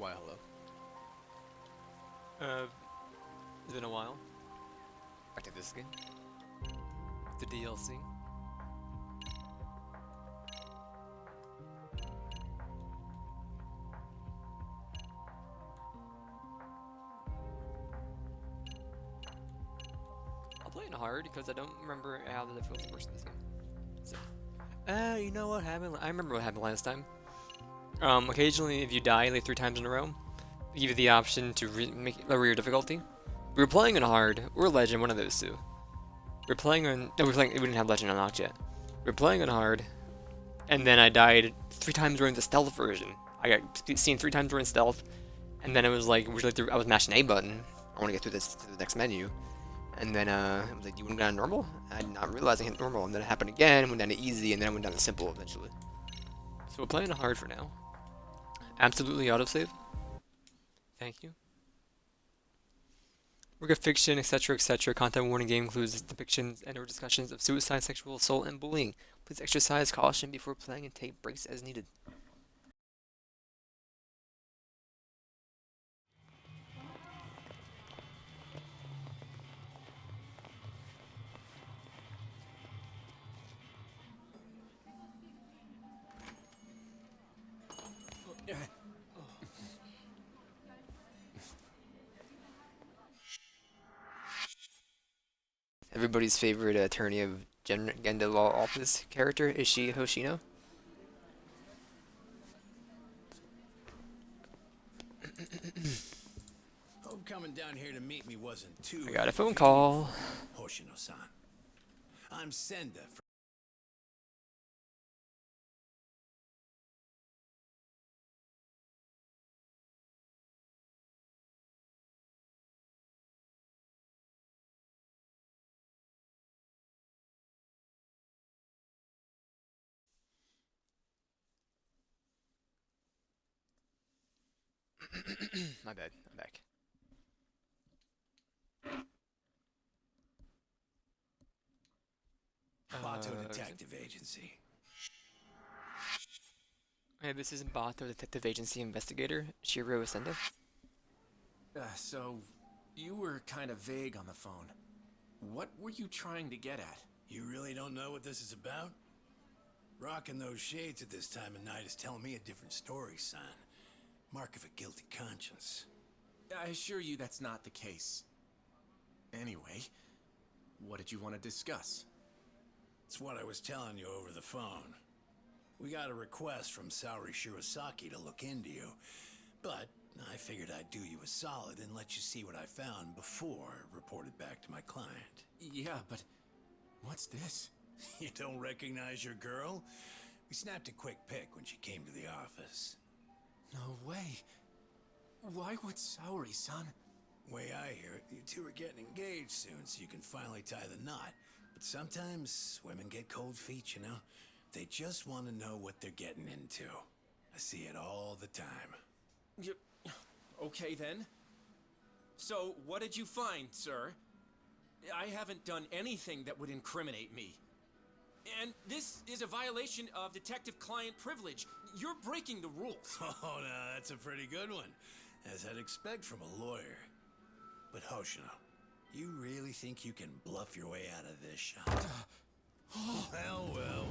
Why hello? It's been a while. Back to this game. The DLC. I'll play it hard because I don't remember how the difficulty works in this game. So, you know what happened? I remember what happened last time. Occasionally, if you die like 3 times in a row, they give you the option to lower your difficulty. We were playing on hard or legend, one of those two. We were playing on. No, we were playing. We didn't have legend unlocked yet. We were playing on hard, and then I died 3 times during the stealth version. I got seen 3 times during stealth, and then it was like, I was mashing A button. I want to get through this to the next menu, and then I was like, "You went down to normal?" I did not realize I hit normal, and then it happened again. Went down to easy, and then I went down to simple eventually. So we're playing on hard for now. Absolutely autosave. Thank you. Work of fiction, etc., etc. Content warning game includes depictions and/or discussions of suicide, sexual assault, and bullying. Please exercise caution before playing and take breaks as needed. Everybody's favorite attorney of Genda Law Office character is she Hoshino? Hope coming down here to meet me wasn't too. I got a phone call. Hoshino-san. I'm Senda from. My bad. I'm back. Kaito Okay. Detective Agency. Hey, this is Bato Detective Agency Investigator Shiro Senda. So, you were kind of vague on the phone. What were you trying to get at? You really don't know what this is about? Rocking those shades at this time of night is telling me a different story, son. Mark of a guilty conscience. I assure you that's not the case. Anyway, what did you want to discuss? It's what I was telling you over the phone. We got a request from Saori Shirosaki to look into you, but I figured I'd do you a solid and let you see what I found before I reported back to my client. Yeah, but what's this? You don't recognize your girl? We snapped a quick pic when she came to the office. No way. Why would Saori-san? Way I hear it, you two are getting engaged soon so you can finally tie the knot. But sometimes women get cold feet, you know? They just want to know what they're getting into. I see it all the time. You... Okay then. So, what did you find, sir? I haven't done anything that would incriminate me. And this is a violation of detective-client privilege. You're breaking the rules. Oh, no, that's a pretty good one, as I'd expect from a lawyer. But Hoshino, you really think you can bluff your way out of this shop? Well.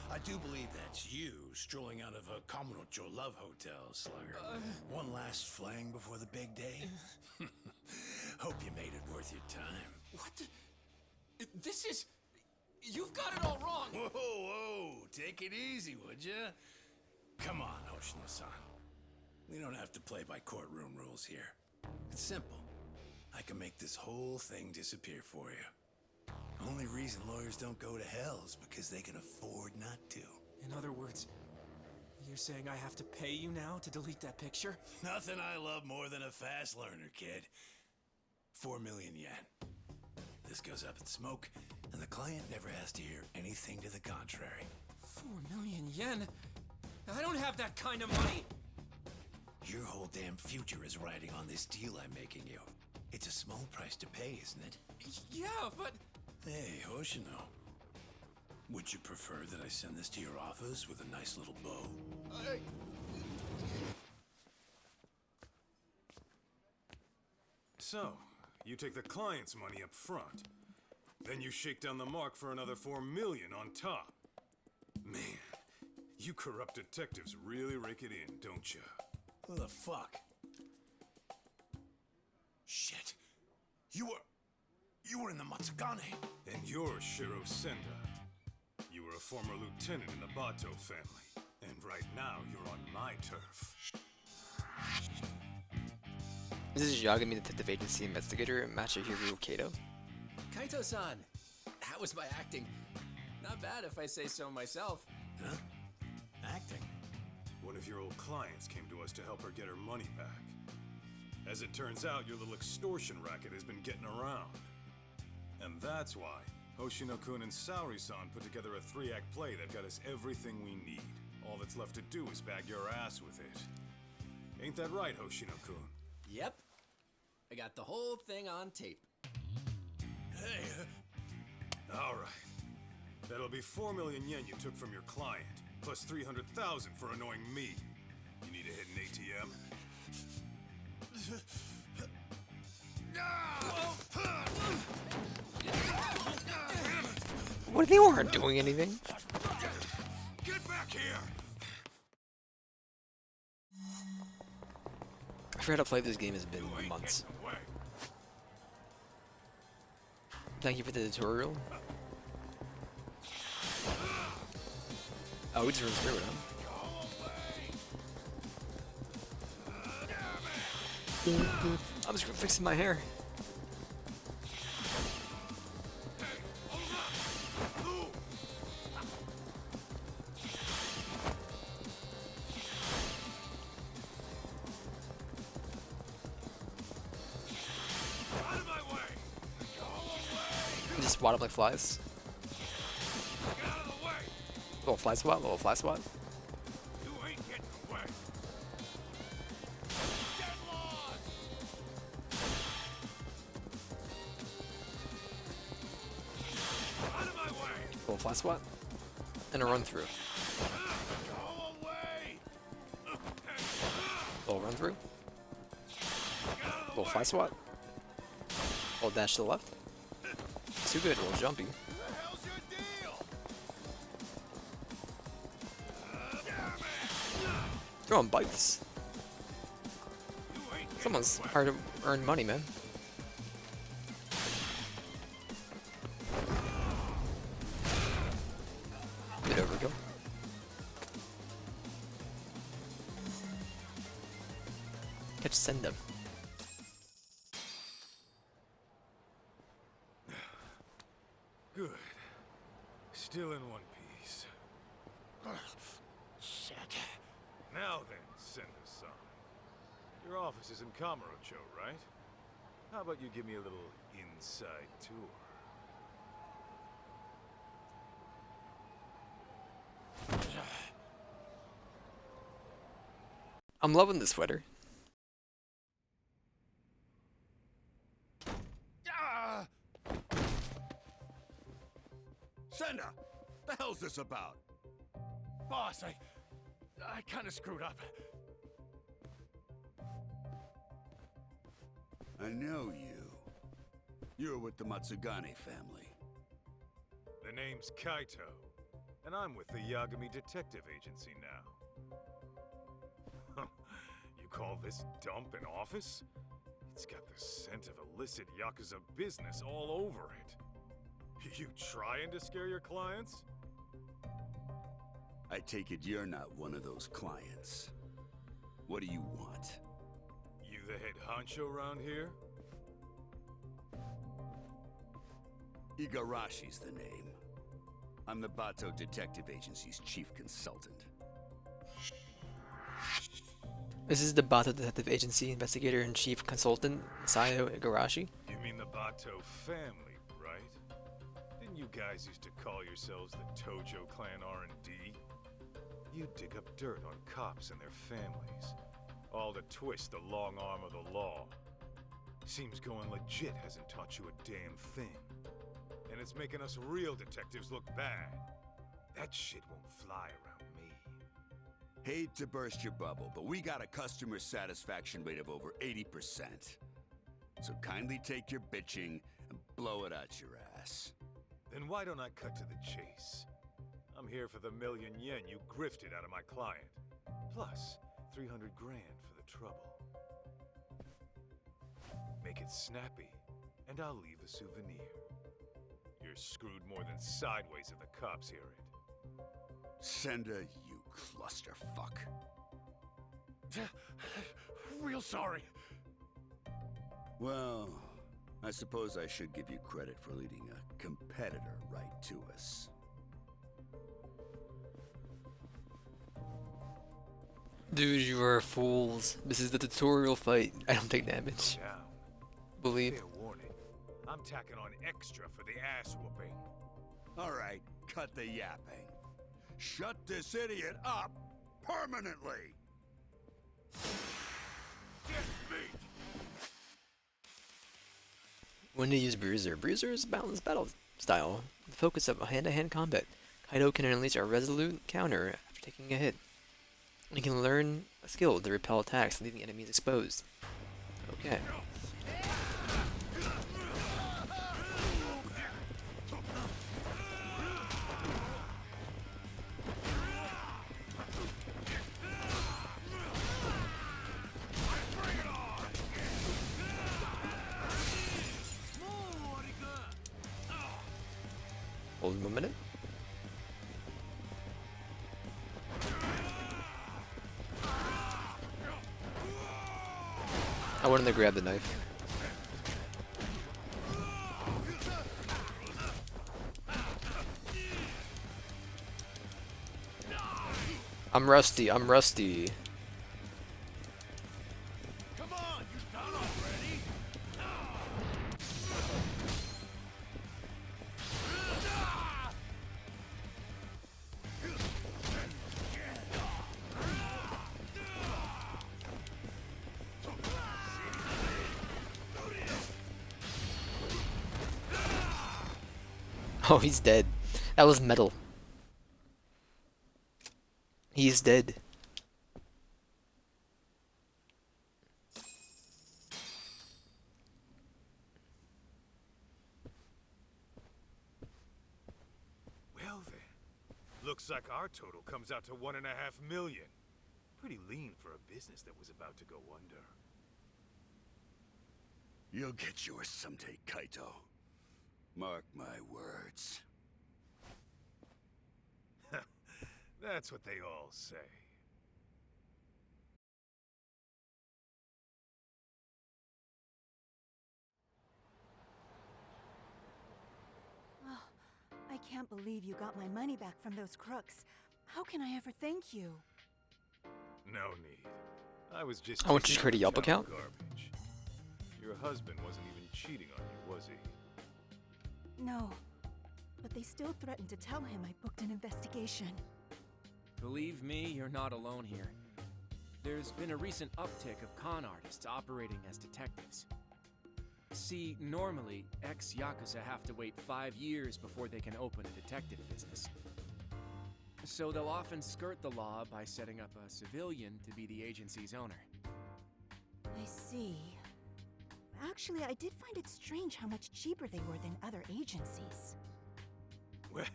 I do believe that's you strolling out of a Kamurocho Love Hotel, Slugger. One last fling before the big day? Hope you made it worth your time. What the... This is... You've got it all wrong! Whoa, take it easy, would ya? Come on, Hoshino-san. We don't have to play by courtroom rules here. It's simple. I can make this whole thing disappear for you. Only reason lawyers don't go to hell is because they can afford not to. In other words, you're saying I have to pay you now to delete that picture? Nothing I love more than a fast learner, kid. 4 million yen. This goes up in smoke, and the client never has to hear anything to the contrary. 4 million yen? I don't have that kind of money! Your whole damn future is riding on this deal I'm making you. It's a small price to pay, isn't it? Yeah, but... Hey, Hoshino. Would you prefer that I send this to your office with a nice little bow? So, you take the client's money up front. Then you shake down the mark for another 4 million on top. Man, you corrupt detectives really rake it in, don't you? Who the fuck? Shit. You were in the Matsugane. And you're Shiro Senda. You were a former lieutenant in the Bato family. And right now, you're on my turf. This is Yagami Detective Agency investigator Masahiro Kaito. Kaito-san, how was my acting? Not bad if I say so myself. Huh? Acting? One of your old clients came to us to help her get her money back. As it turns out, your little extortion racket has been getting around. And that's why Hoshino-kun and Saori-san put together a 3-act play that got us everything we need. All that's left to do is bag your ass with it. Ain't that right, Hoshino-kun? Yep. I got the whole thing on tape. Hey, All right. That'll be 4 million yen you took from your client, plus 300,000 for annoying me. You need a hidden ATM? What, they weren't doing anything? Get back here! I forgot how to play this game, it's been months. Away. Thank you for the tutorial. Oh, we just run through it, huh? I'm just fixing my hair. Out of my way! Go away! Just swat up like flies. Get out of the way! Little fly swat, little fly swat. You ain't getting away! Get lost! Out of my way! Little fly swat. And a run through. Go away! Little run through. Get out of the Little way! fly swat. Little dash to the left. Too good, little jumpy. What the hell's your deal? Throwing bites. You ain't getting Someone's away. hard to earn money, man. Bit overkill. Catch send them. Good. Still in one piece. shit. Now then, Sender-san. Your office is in Kamurocho, right? How about you give me a little inside tour? I'm loving the sweater. Ah! Senda! The hell's this about? Boss, I kind of screwed up. I know you. You're with the Matsugane family. The name's Kaito, and I'm with the Yagami Detective Agency now. You call this dump an office? It's got the scent of illicit Yakuza business all over it. You trying to scare your clients? I take it you're not one of those clients. What do you want? You the head honcho around here? Igarashi's the name. I'm the Bato Detective Agency's chief consultant. This is the Bato Detective Agency investigator and chief consultant, Sayo Igarashi. You mean the Bato family, right? Didn't you guys used to call yourselves the Tojo Clan R&D? You dig up dirt on cops and their families, all to twist the long arm of the law. Seems going legit hasn't taught you a damn thing. And it's making us real detectives look bad. That shit won't fly around me. Hate to burst your bubble, but we got a customer satisfaction rate of over 80%. So kindly take your bitching and blow it out your ass. Then why don't I cut to the chase? I'm here for the million yen you grifted out of my client. Plus, 300 grand for the trouble. Make it snappy, and I'll leave a souvenir. You're screwed more than sideways if the cops hear it. Senda, you clusterfuck. Real sorry. Well, I suppose I should give you credit for leading a competitor right to us. Dude, you are fools. This is the tutorial fight. I don't take damage. Down. Believe. Fair warning. I'm tacking on extra for the ass whooping. All right, cut the yapping. Shut this idiot up permanently. Get beat! When to use Bruiser. Bruiser is a balanced battle style. The focus of hand-to-hand combat. Kaito can unleash a resolute counter after taking a hit. And he can learn a skill to repel attacks, leaving enemies exposed. Okay. Hold him a minute. I wanted to grab the knife. I'm rusty, I'm rusty. Come on, you done already? Oh, he's dead. That was metal. He's dead. Well then, looks like our total comes out to 1.5 million. Pretty lean for a business that was about to go under. You'll get yours someday, Kaito. Mark my words. That's what they all say. Oh, I can't believe you got my money back from those crooks. How can I ever thank you? No need. I was just. I want you to taking create a Yelp out account. Garbage. Your husband wasn't even cheating on you, was he? No, but they still threatened to tell him I booked an investigation. Believe me, you're not alone here. There's been a recent uptick of con artists operating as detectives. See, normally, ex-Yakuza have to wait 5 years before they can open a detective business. So they'll often skirt the law by setting up a civilian to be the agency's owner. I see. Actually, I did find it strange how much cheaper they were than other agencies. Well,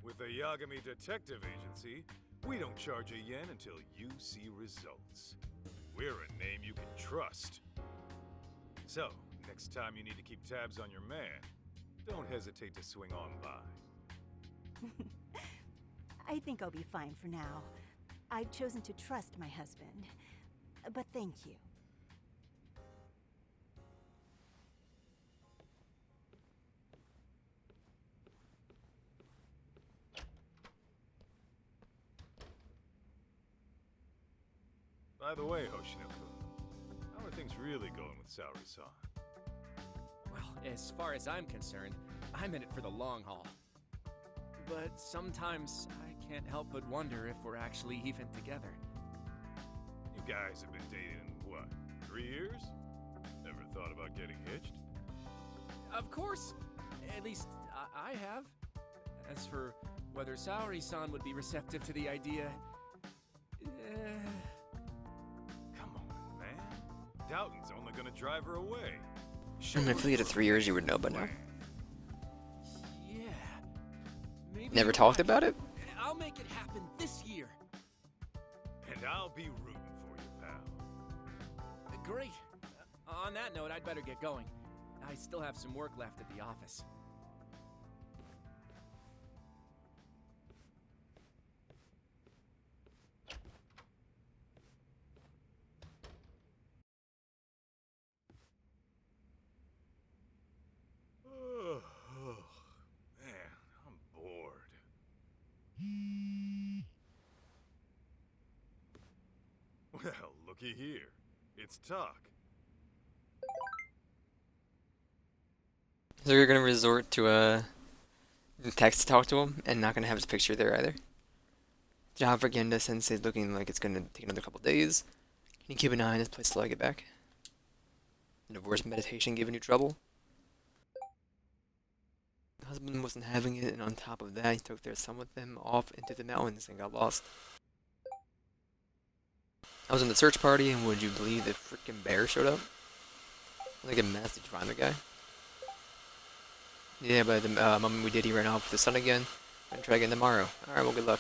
with the Yagami Detective Agency, we don't charge a yen until you see results. We're a name you can trust. So, next time you need to keep tabs on your man, don't hesitate to swing on by. I think I'll be fine for now. I've chosen to trust my husband. But thank you. By the way, Hoshino-kun, how are things really going with Saori-san? Well, as far as I'm concerned, I'm in it for the long haul. But sometimes I can't help but wonder if we're actually even together. You guys have been dating, what, 3 years? Never thought about getting hitched? Of course! At least, I have. As for whether Saori-san would be receptive to the idea... Come on, man. Doubting's only gonna drive her away. I mean, if you had 3 years, you would know, but no. Yeah. Maybe Never you're talked right. about it? I'll make it happen this year. And I'll be rooting for you, pal. Great. On that note, I'd better get going. I still have some work left at the office. Man, I'm bored. Well, looky here. It's talk. So you're gonna resort to text to talk to him, and not gonna have his picture there either. Job for Genda Sensei's looking like it's gonna take another couple days. Can you keep an eye on this place till I get back? The divorce meditation giving you trouble? The husband wasn't having it, and on top of that, he took their son with them off into the mountains and got lost. I was in the search party, and would you believe the freaking bear showed up? Like a mess to find the guy. Yeah, but the moment we did, he ran off with the sun again. Gonna try again tomorrow. Alright, well, good luck.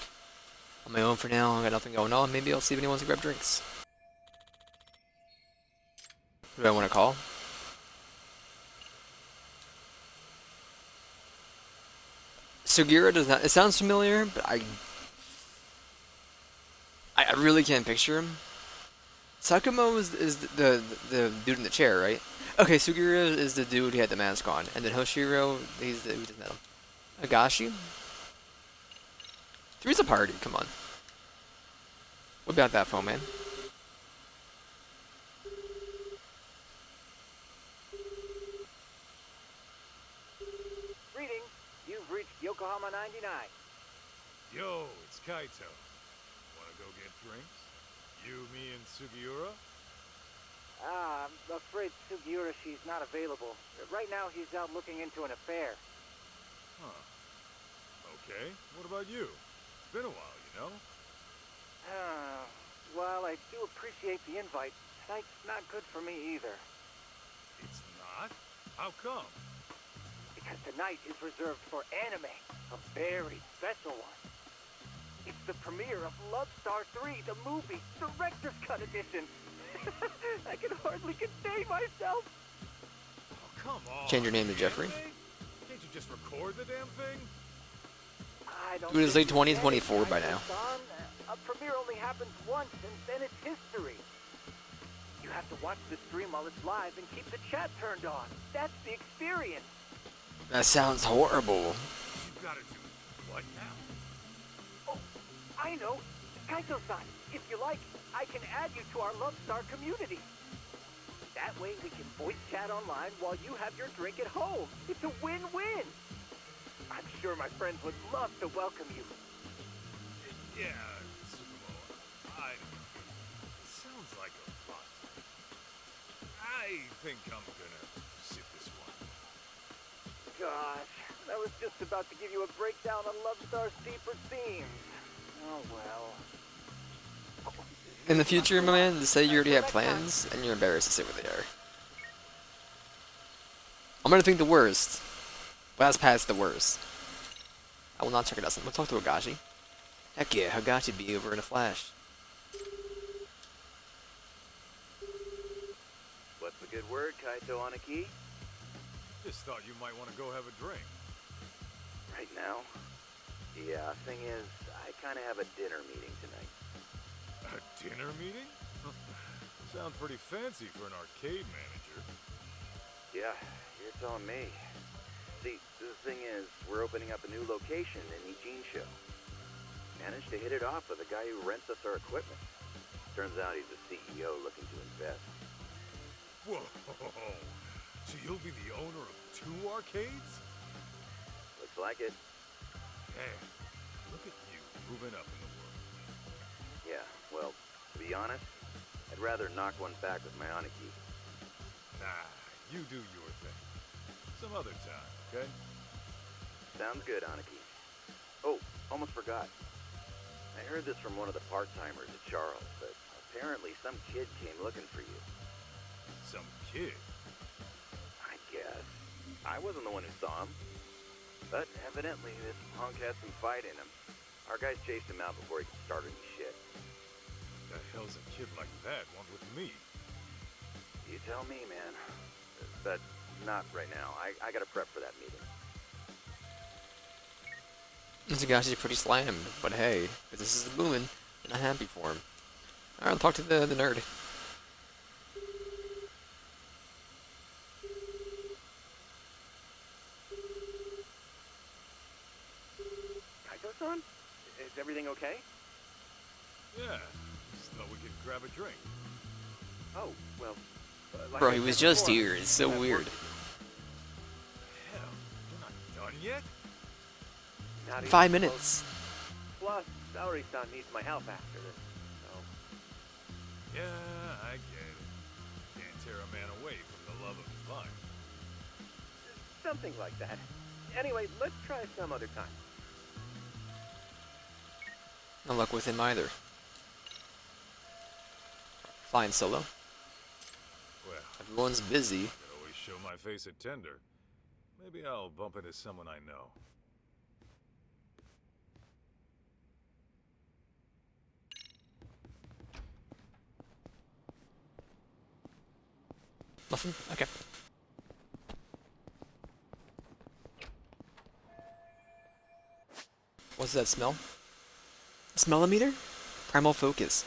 On my own for now, I got nothing going on. Maybe I'll see if anyone wants to grab drinks. Who do I want to call? Sugira does not. It sounds familiar, but I really can't picture him. Sakumo is the dude in the chair, right? Okay, Sugira is the dude who had the mask on, and then Hoshiro, he's the who just met him. Agashi? Three's a party. Come on. What about that phone, man? Greetings. You've reached Yokohama 99. Yo, it's Kaito. Wanna go get drinks? You, me, and Sugiura? I'm afraid Sugiura, she's not available. Right now, he's out looking into an affair. Huh. Okay, what about you? It's been a while, you know? Well, I do appreciate the invite. Tonight's not good for me either. It's not? How come? Because tonight is reserved for anime. A very special one. It's the premiere of Love Star 3, the movie, Director's Cut Edition. I can hardly contain myself. Oh, come on. Change your name to Jeffrey. Can't you just record the damn thing? I don't Dude, it's think like you get it, 2024 by now. Son. A premiere only happens once, and then it's history. You have to watch the stream while it's live and keep the chat turned on. That's the experience. That sounds horrible. You gotta do what now? Oh, I know. Kaito-san, if you like, I can add you to our Love Star community. That way we can voice chat online while you have your drink at home. It's a win-win. I'm sure my friends would love to welcome you. Yeah, Tsukumo. It sounds like a lot. I think I'm gonna sit this one. Gosh, I was just about to give you a breakdown on Love Star's deeper themes. Oh well. In the future, my man, to say you already have plans, and you're embarrassed to say what they are. I'm gonna think the worst. But that's past the worst. I will not check it out. We'll talk to Higashi. Heck yeah, Higashi be over in a flash. What's the good word, Kaito Aniki? Just thought you might want to go have a drink. Right now? Yeah, thing is, I kind of have a dinner meeting tonight. A dinner meeting? Sounds pretty fancy for an arcade manager. Yeah, you're telling me. See, the thing is, we're opening up a new location in Ijincho. Managed to hit it off with a guy who rents us our equipment. Turns out he's a CEO looking to invest. Whoa! So you'll be the owner of 2 arcades? Looks like it. Man, look at you moving up in the world. Yeah, well, to be honest, I'd rather knock one back with my Aniki. Nah, you do your thing. Some other time, okay? Sounds good, Aniki. Oh, almost forgot. I heard this from one of the part-timers at Charles, but apparently some kid came looking for you. some kid. I guess. I wasn't the one who saw him. But evidently, this punk had some fight in him. Our guys chased him out before he could start any shit. The hell's a kid like that want with me? You tell me, man. But not right now. I gotta prep for that meeting. Tagashi's pretty slammed, but hey, if this is booming, and I'm happy for him. Alright, I'll talk to the nerd. Kaito-san? Is everything okay? Yeah, just thought we could grab a drink. Oh, well... like Bro, I he was said just before, here. It's so I have work weird. to do. Hell, we're not done yet? Not even 5 close. minutes. Plus, Saori-san needs my help after this, so... Yeah, I get it. Can't tear a man away from the love of his life. Something like that. Anyway, let's try some other time. No luck with him either. Flying solo. Well, Everyone's busy. could always show my face at Tender. Maybe I'll bump into someone I know. Nothing? Okay. What's that smell? Smellometer? Primal focus.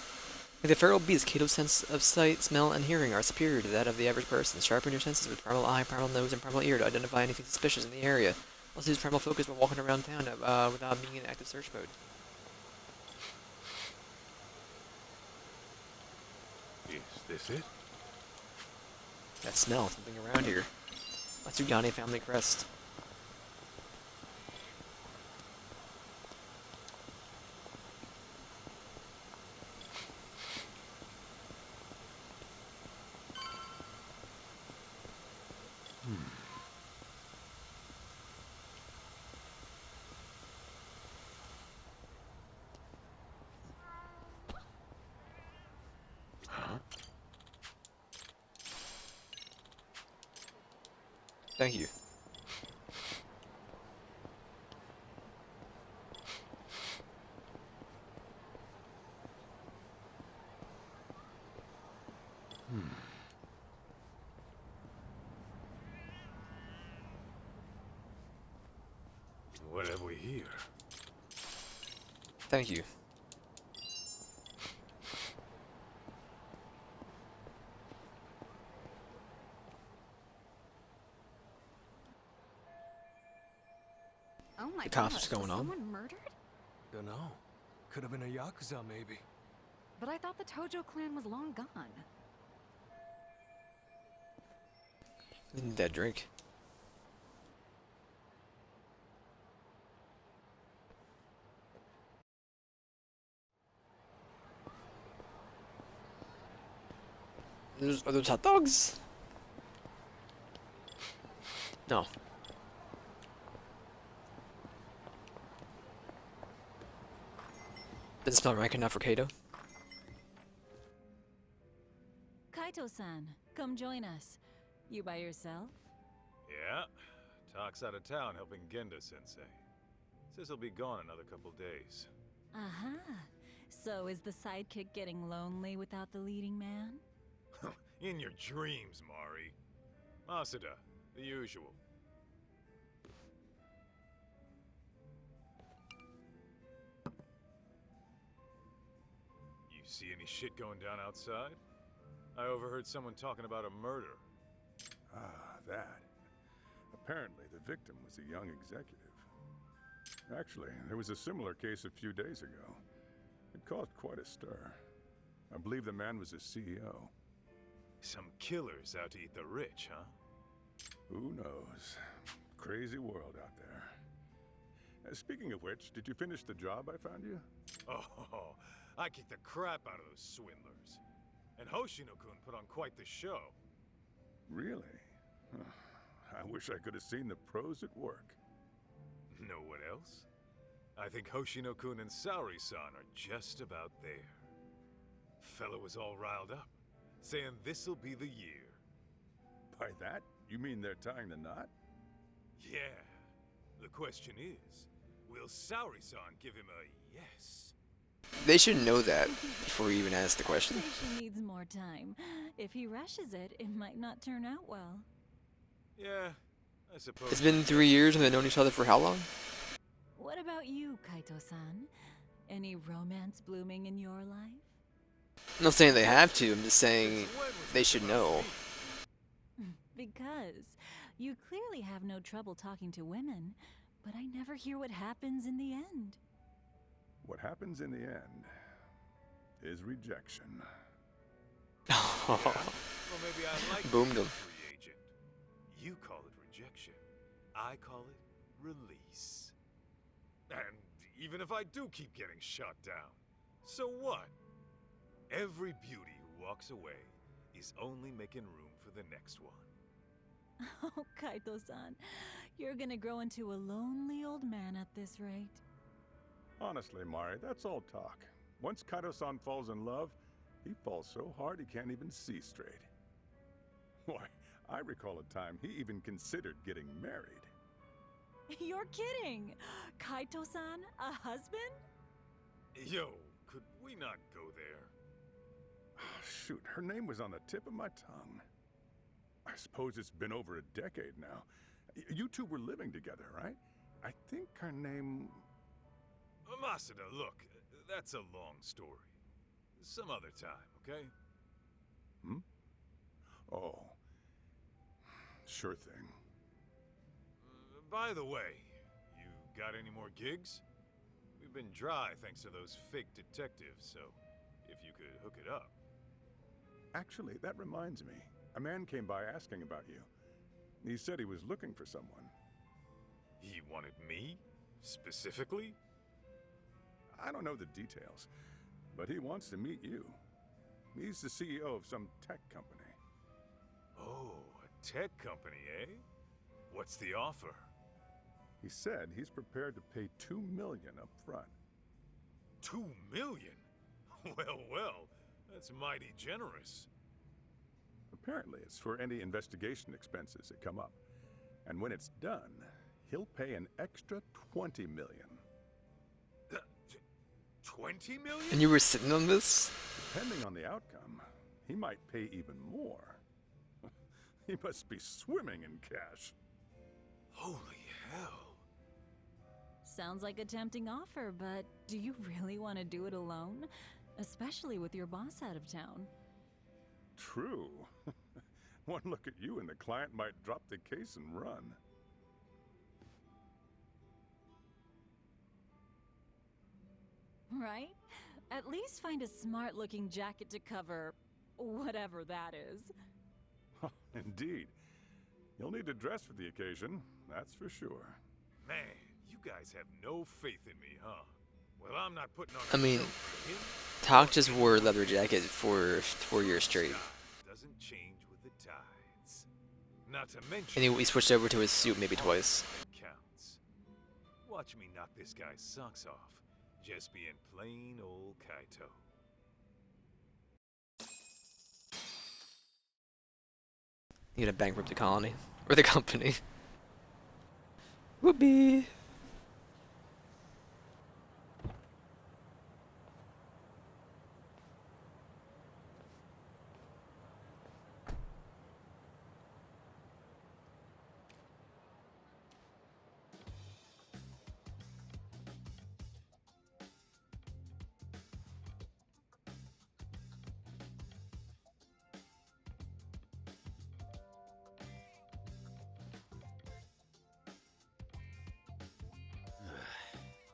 Like the feral beast, Kaito's sense of sight, smell, and hearing are superior to that of the average person. Sharpen your senses with primal eye, primal nose, and primal ear to identify anything suspicious in the area. Also use primal focus while walking around town without being in active search mode. Is this it? That smell, something around here. Matsugane family crest. Thank you. What have we here? Thank you. Oh my The cops gosh, going was on? someone murdered? Dunno. Could have been a Yakuza, maybe. But I thought the Tojo clan was long gone. That drink. Are those hot dogs? No. Doesn't smell right enough for Kaito. Kaito-san, come join us. You by yourself? Yeah, Talk's out of town helping Genda-sensei. Says he'll be gone another couple days. Aha. So is the sidekick getting lonely without the leading man? In your dreams, Mari. Masuda, the usual. You see any shit going down outside? I overheard someone talking about a murder. Ah, that. Apparently, the victim was a young executive. Actually, there was a similar case a few days ago. It caused quite a stir. I believe the man was a CEO. Some killers out to eat the rich, huh? Who knows? Crazy world out there. Speaking of which, did you finish the job I found you? Oh, I kicked the crap out of those swindlers. And Hoshino-kun put on quite the show. Really? Huh. I wish I could have seen the pros at work. Know what else? I think Hoshino-kun and Saori-san are just about there. Fella was all riled up, saying this'll be the year. By that, you mean they're tying the knot? Yeah. The question is, will Saori-san give him a yes? They should know that before you even ask the question. She needs more time. If he rushes it, it might not turn out well. Yeah, I suppose. It's been 3 years and they've known each other for how long? What about you, Kaito-san? Any romance blooming in your life? I'm not saying they have to, I'm just saying they should know. Because you clearly have no trouble talking to women, but I never hear what happens in the end. What happens in the end is rejection. Well, maybe I like Boomed being him. a free agent. You call it rejection. I call it release. And even if I do keep getting shot down, so what? Every beauty who walks away is only making room for the next one. Oh, Kaito-san, you're gonna grow into a lonely old man at this rate. Honestly, Mari, that's all talk. Once Kaito-san falls in love, he falls so hard he can't even see straight. Why, I recall a time he even considered getting married. You're kidding! Kaito-san, a husband? Yo, could we not go there? Shoot, her name was on the tip of my tongue. I suppose it's been over a decade now. You two were living together, right? I think her name... Masada, look, that's a long story. Some other time, okay? Hmm? Oh. Sure thing. By the way, you got any more gigs? We've been dry thanks to those fake detectives, so if you could hook it up. Actually, that reminds me. A man came by asking about you. He said he was looking for someone. He wanted me? Specifically? I don't know the details, but he wants to meet you. He's the CEO of some tech company. Oh, a tech company, eh? What's the offer? He said he's prepared to pay $2 million up front. $2 million? Well, that's mighty generous. Apparently, it's for any investigation expenses that come up. And when it's done, he'll pay an extra $20 million. 20 million? And you were sitting on this? Depending on the outcome, he might pay even more. He must be swimming in cash. Holy hell. Sounds like a tempting offer, but do you really want to do it alone? Especially with your boss out of town. True. One look at you and the client might drop the case and run. Right? At least find a smart-looking jacket to cover whatever that is. Indeed. You'll need to dress for the occasion, that's for sure. Man, you guys have no faith in me, huh? Well, I'm not putting on I mean, show for him. Talk just wore a leather jacket for 4 years straight. Doesn't change with the tides. Not to mention, And he switched over to his suit maybe twice. counts. Watch me knock this guy's socks off. Just being plain old Kaito. You gonna bankrupt the colony. Or the company. Whoopee!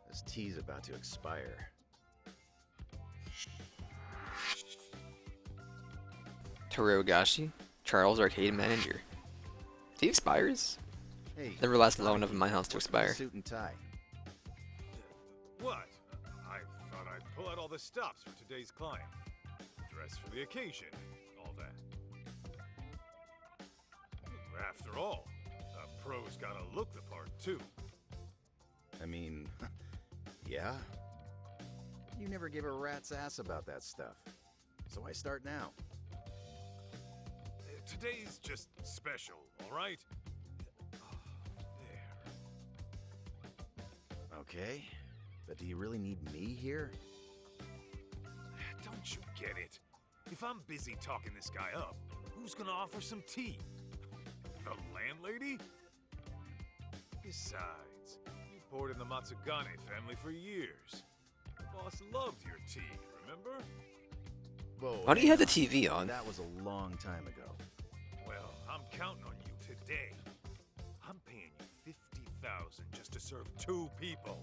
This tea's about to expire. Torugashi, Charles Arcade Manager. He expires? Hey, Never lasted long enough in my house to what's with the expire. suit and tie. What? I thought I'd pull out all the stops for today's client. Dress for the occasion, all that. After all, a pro's gotta look the part, too. I mean, yeah. You never give a rat's ass about that stuff. So I start now. Today's just special, all right? There. Okay, but do you really need me here? Don't you get it? If I'm busy talking this guy up, who's gonna offer some tea? The landlady? Besides, you poured in the Matsugane family for years. The boss loved your tea, remember? Whoa, Why do you have the hang TV on? That was a long time ago. Well, I'm counting on you today. I'm paying you 50,000 just to serve 2 people.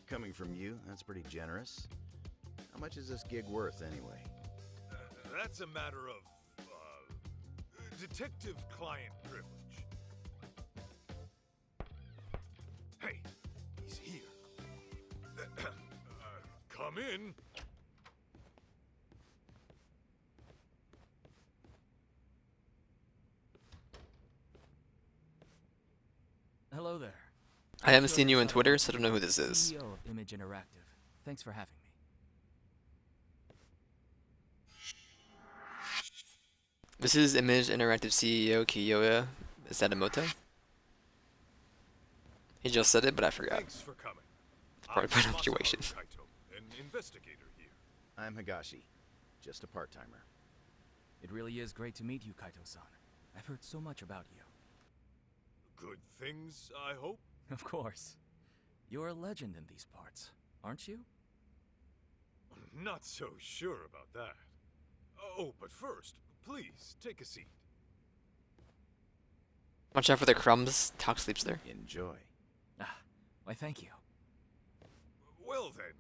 Coming from you, that's pretty generous. How much is this gig worth, anyway? That's a matter of, detective-client privilege. Hey, he's here. Come in. Hello there. I haven't seen you on Twitter, so I don't know who this is. CEO of Image Interactive. Thanks for having me. This is Image Interactive CEO Kiyoya Sadamoto. He just said it, but I forgot. Thanks for coming. Probably I'm pronunciation. Kaito, an investigator here. I'm Higashi, just a part-timer. It really is great to meet you, Kaito-san. I've heard so much about you. Good things, I hope? Of course. You're a legend in these parts, aren't you? Not so sure about that. Oh, but first, please, take a seat. Watch out for the crumbs. Talk sleeps there. Enjoy. Ah, why thank you. Well then,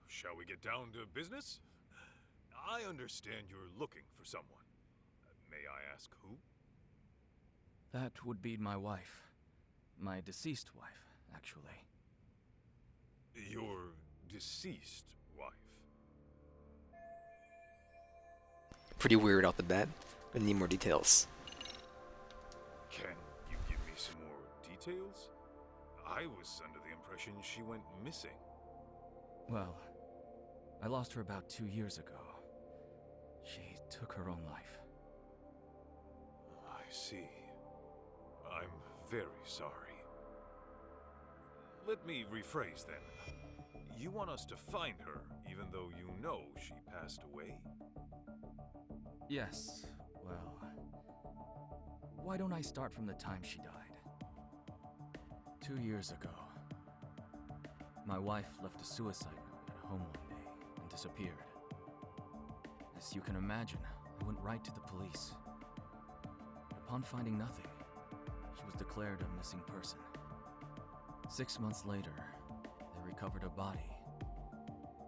shall we get down to business? I understand you're looking for someone. May I ask who? That would be my wife. My deceased wife, actually. Your deceased wife. Pretty weird off the bat. I need more details. Can you give me some more details? I was under the impression she went missing. Well, I lost her about 2 years ago. She took her own life. I see. I'm very sorry. Let me rephrase then. You want us to find her, even though you know she passed away? Yes, well... Why don't I start from the time she died? 2 years ago, my wife left a suicide note at home one day and disappeared. As you can imagine, I went right to the police. Upon finding nothing, she was declared a missing person. 6 months later, they recovered a body,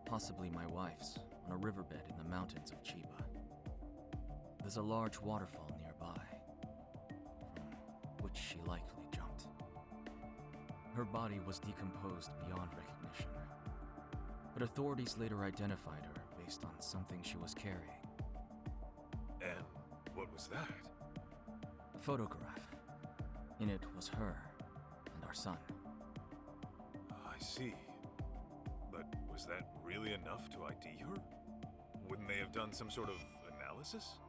possibly my wife's, on a riverbed in the mountains of Chiba. There's a large waterfall nearby, from which she likely jumped. Her body was decomposed beyond recognition, but authorities later identified her based on something she was carrying. And what was that? A photograph. In it was her and our son. I see. But was that really enough to ID her? Wouldn't they have done some sort of analysis?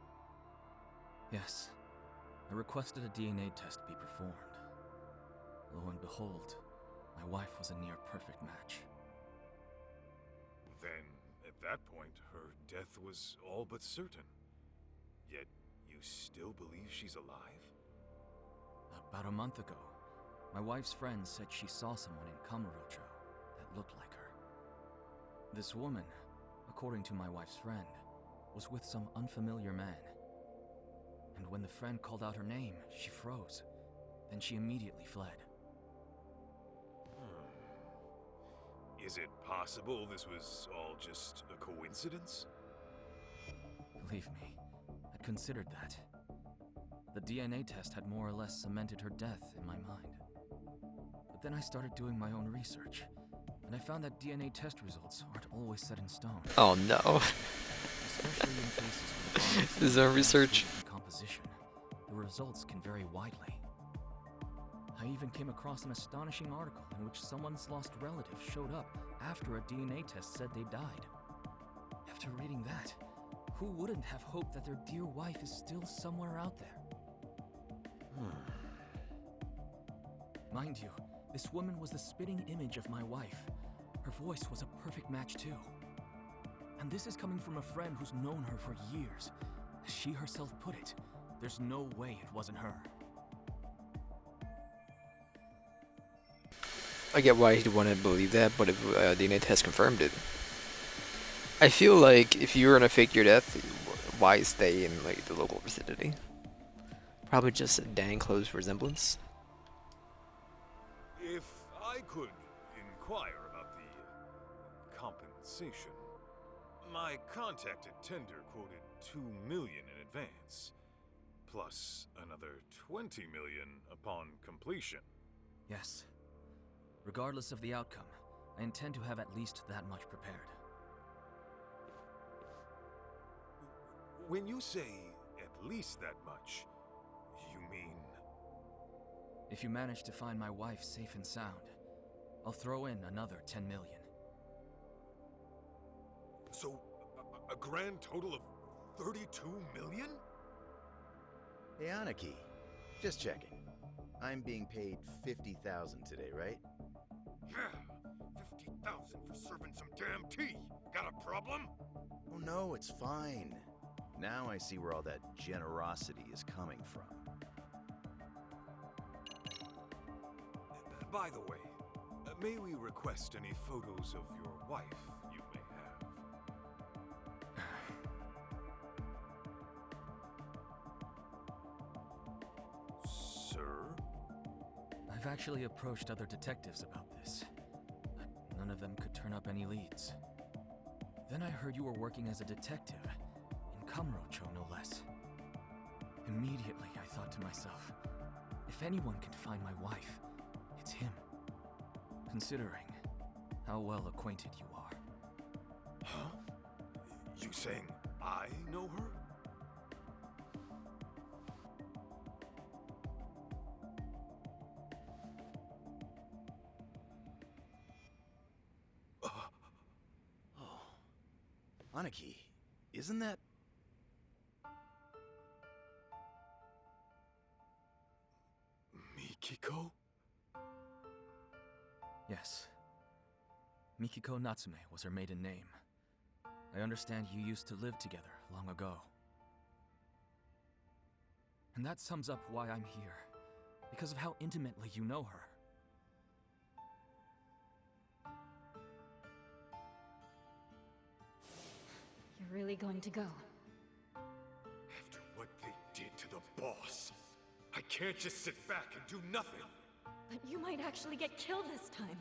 Yes. I requested a DNA test be performed. Lo and behold, my wife was a near-perfect match. Then, at that point, her death was all but certain. Yet, you still believe she's alive? About a month ago, my wife's friend said she saw someone in Kamurocho that looked like her. This woman, according to my wife's friend, was with some unfamiliar man. And when the friend called out her name, she froze. Then she immediately fled. Is it possible this was all just a coincidence? Believe me, I considered that. The DNA test had more or less cemented her death in my mind. But then I started doing my own research, and I found that DNA test results aren't always set in stone. Oh no. Especially in cases where the His own research. composition, the results can vary widely. I even came across an astonishing article in which someone's lost relative showed up after a DNA test said they died. After reading that, Who wouldn't have hope that their dear wife is still somewhere out there? Mind you, this woman was the spitting image of my wife. Her voice was a perfect match too. And this is coming from a friend who's known her for years. As she herself put it, there's no way it wasn't her. I get why he'd want to believe that, but if DNA test confirmed it, I feel like if you were gonna fake your death, why stay in like the local vicinity? Probably just a dang close resemblance. If I could inquire about the compensation, my contacted tender quoted $2 million in advance, plus another $20 million upon completion. Yes. Regardless of the outcome, I intend to have at least that much prepared. When you say at least that much, you mean... If you manage to find my wife safe and sound, I'll throw in another 10 million. So, a grand total of 32 million? Hey, Aniki, just checking. I'm being paid 50,000 today, right? Yeah, 50,000 for serving some damn tea. Got a problem? Oh no, it's fine. Now I see where all that generosity is coming from. By the way, may we request any photos of your wife you may have? Sir? I've actually approached other detectives about this, but none of them could turn up any leads. Then I heard you were working as a detective, in Kamurocho no less. Immediately I thought to myself, if anyone can find my wife, it's him. Considering how well acquainted you are. Huh? You saying I know her? Aniki, isn't that... Mikiko? Yes. Mikiko Natsume was her maiden name. I understand you used to live together long ago. And that sums up why I'm here. Because of how intimately you know her. You're really going to go? After what they did to the boss, I can't just sit back and do nothing. But you might actually get killed this time.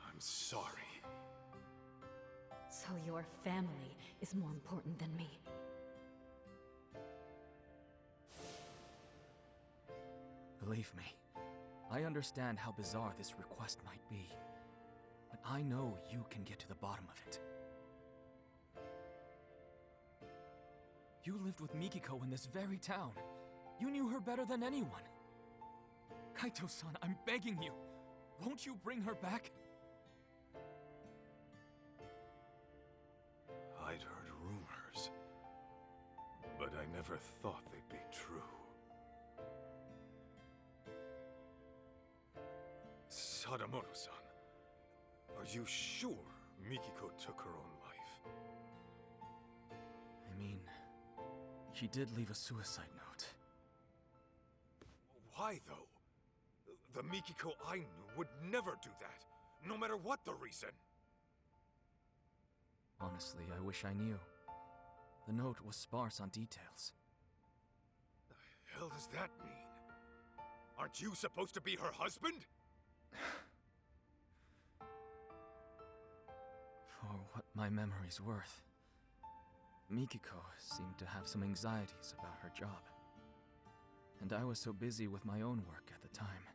I'm sorry. So your family is more important than me. Believe me, I understand how bizarre this request might be. But I know you can get to the bottom of it. You lived with Mikiko in this very town. You knew her better than anyone. Kaito-san, I'm begging you. Won't you bring her back? I'd heard rumors, but I never thought they'd be true. Sadamoto-san, are you sure Mikiko took her own life? I mean, she did leave a suicide note. Why, though? The Mikiko I knew would never do that, no matter what the reason. Honestly, I wish I knew. The note was sparse on details. The hell does that mean? Aren't you supposed to be her husband? For what my memory's worth, Mikiko seemed to have some anxieties about her job. And I was so busy with my own work at the time,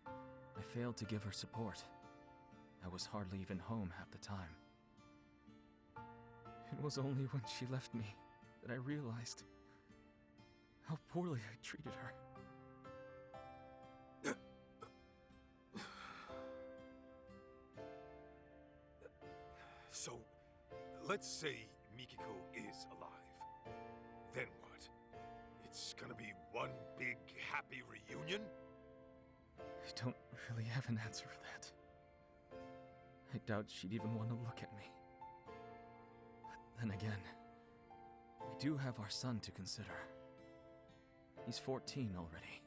I failed to give her support. I was hardly even home half the time. It was only when she left me that I realized how poorly I treated her. So, let's say Mikiko is alive. Then what? It's gonna be one big happy reunion? I don't really have an answer for that. I doubt she'd even want to look at me. But then again, we do have our son to consider. He's 14 already.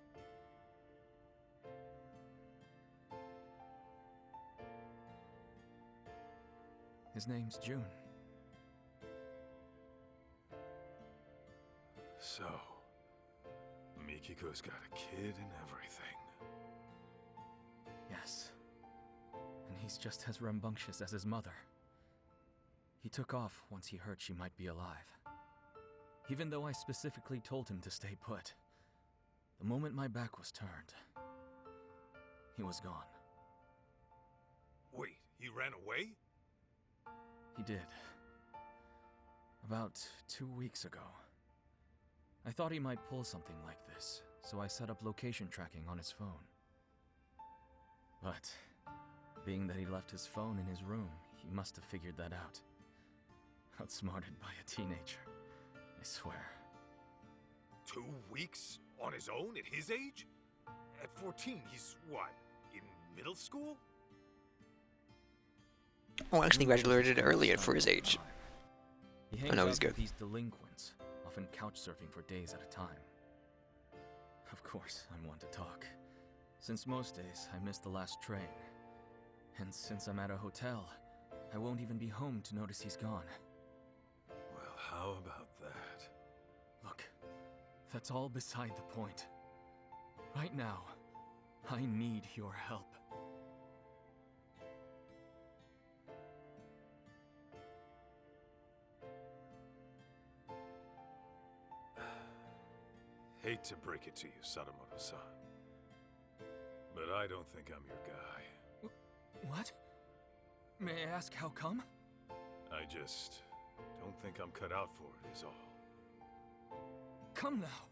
His name's June. So, Mikiko's got a kid and everything. Yes. And he's just as rambunctious as his mother. He took off once he heard she might be alive. Even though I specifically told him to stay put. The moment my back was turned, he was gone. Wait, he ran away? He did. About 2 weeks ago. I thought he might pull something like this, so I set up location tracking on his phone. But, being that he left his phone in his room, he must have figured that out. Outsmarted by a teenager, I swear. 2 weeks on his own at his age? At 14, he's what, in middle school? Oh, actually, he graduated earlier for his age. He I hangs know out he's good. with these delinquents, often couch surfing for days at a time. Of course, I'm one to talk. Since most days, I missed the last train. And since I'm at a hotel, I won't even be home to notice he's gone. Well, how about that? Look, that's all beside the point. Right now, I need your help. Hate to break it to you, Sadamoto-san, but I don't think I'm your guy. What? May I ask how come? I just don't think I'm cut out for it, is all. Come now.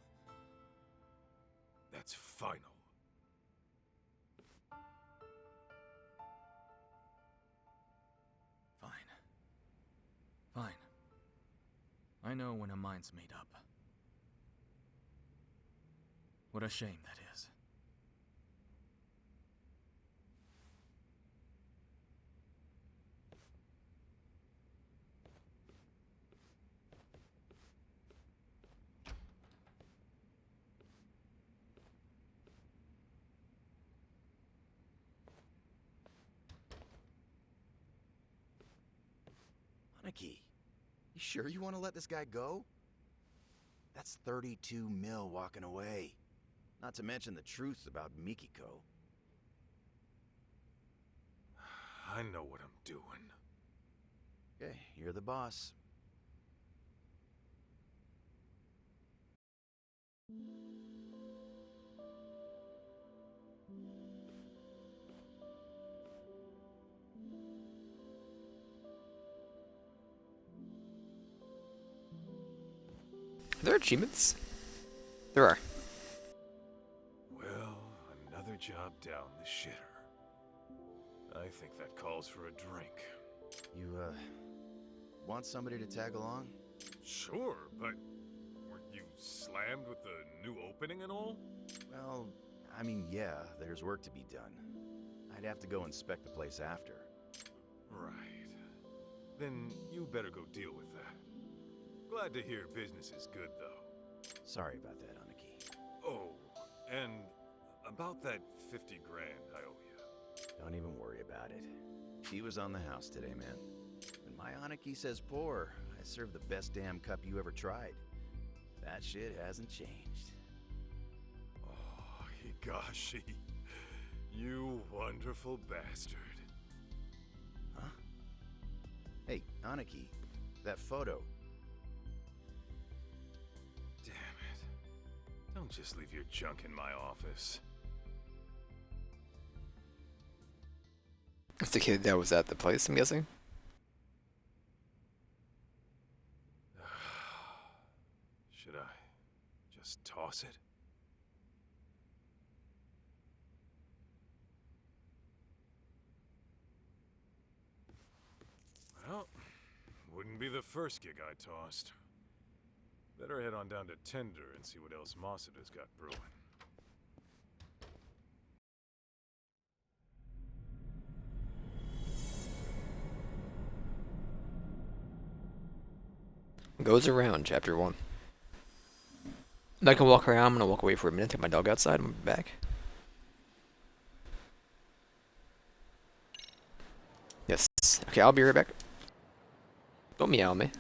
That's final. Fine. Fine. I know when a mind's made up. What a shame that is. Aniki, you sure you want to let this guy go? That's 32 mil walking away. Not to mention the truth about Mikiko. I know what I'm doing. Okay, you're the boss. Are there achievements? There are. Well, another job down the shitter. I think that calls for a drink. You, want somebody to tag along? Sure, but weren't you slammed with the new opening and all? Well, I mean, yeah, there's work to be done. I'd have to go inspect the place after. Right. Then you better go deal with that. Glad to hear business is good, though. Sorry about that, Aniki. Oh, and about that 50 grand I owe you. Don't even worry about it. She was on the house today, man. When my Aniki says pour, I serve the best damn cup you ever tried. That shit hasn't changed. Oh, Higashi. You wonderful bastard. Huh? Hey, Aniki, that photo. Damn it. Don't just leave your junk in my office. It's the kid that was at the place, I'm guessing. Should I just toss it? Well, Wouldn't be the first gig I tossed. Better head on down to Tender and see what else Mossada's got brewing. Goes around, chapter 1. I can walk around. I'm gonna walk away for a minute, take my dog outside, and be back. Yes. Okay, I'll be right back. Don't meow at me.